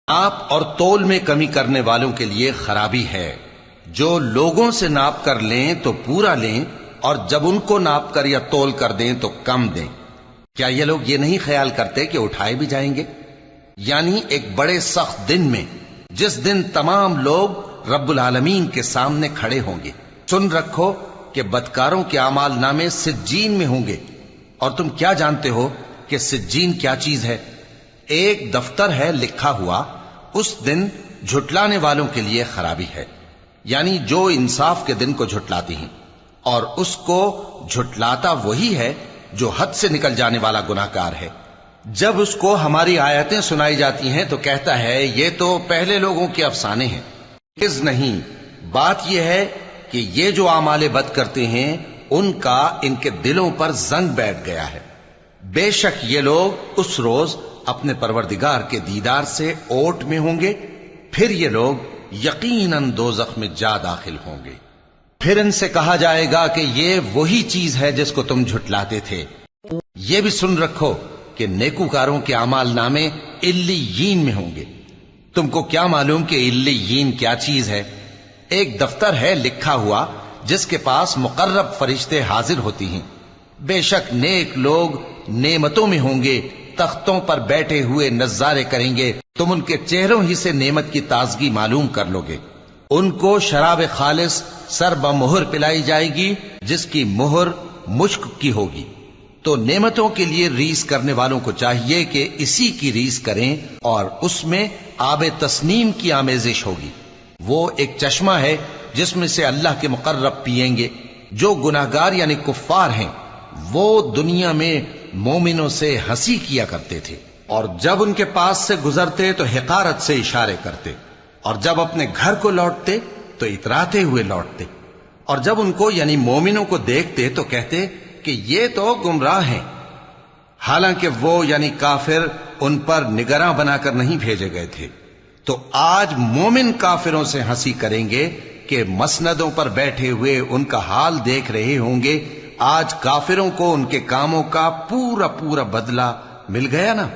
नाप और तोल में कमी करने वालों के लिए खराबी है। जो लोगों से नाप कर लें तो पूरा लें, और जब उनको नाप कर या तोल कर दें तो कम दें। क्या ये लोग ये नहीं ख्याल करते कि उठाए भी जाएंगे? यानी एक बड़े सख्त दिन में, जिस दिन तमाम लोग रब्बुल आलमीन के सामने खड़े होंगे। सुन रखो कि बदकारों के आमाल नामे सिज्जीन में होंगे। और तुम क्या जानते हो कि सिज्जीन क्या चीज है? एक दफ्तर है लिखा हुआ। उस दिन झुटलाने वालों के लिए खराबी है, यानी जो इंसाफ के दिन को झुटलाती हैं। और उसको झुटलाता वही है जो हद से निकल जाने वाला गुनाहगार है। जब उसको हमारी आयतें सुनाई जाती हैं तो कहता है ये तो पहले लोगों के अफसाने हैं। इस नहीं, बात यह है कि ये जो आमाले बद करते हैं उनका इनके दिलों पर जंग बैठ गया है। बेशक ये लोग उस रोज अपने परवरदिगार के दीदार से ओट में होंगे, फिर ये लोग यकीनन दोज़ख में जा दाखिल होंगे। फिर इनसे कहा जाएगा कि ये वही चीज है जिसको तुम झुटलाते थे। ये भी सुन रखो कि नेकूकारों के आमाल नामे इल्लीयीन में होंगे। तुमको क्या मालूम कि इल्लीयीन क्या चीज है? एक दफ्तर है लिखा हुआ जिसके पास मुकर्रब फरिश्ते हाजिर होती हैं। बेशक नेक लोग नेमतों में होंगे, तख्तों पर बैठे हुए नजारे करेंगे। तुम उनके चेहरों ही से नेमत की ताजगी मालूम कर लोगे। उनको शराब खालिस सर बमुहर पिलाई जाएगी, जिसकी मुहर मुश्क की होगी। तो नेमतों के लिए रीस करने वालों को चाहिए कि इसी की रीस करें, और उसमें आब तस्नीम की आमेजिश होगी। वो एक चश्मा है जिसमें से अल्लाह के मुकर्रब पिएंगे। जो गुनाहगार यानी कुफ्फार हैं, वो दुनिया में मोमिनों से हंसी किया करते थे, और जब उनके पास से गुजरते तो हिकारत से इशारे करते, और जब अपने घर को लौटते तो इतराते हुए लौटते। और जब उनको यानी मोमिनों को देखते तो कहते कि ये तो गुमराह हैं। हालांकि वो यानी काफिर उन पर निगरां बनाकर नहीं भेजे गए थे। तो आज मोमिन काफिरों से हंसी करेंगे कि मसनदों पर बैठे हुए उनका हाल देख रहे होंगे। आज काफिरों को उनके कामों का पूरा पूरा बदला मिल गया ना।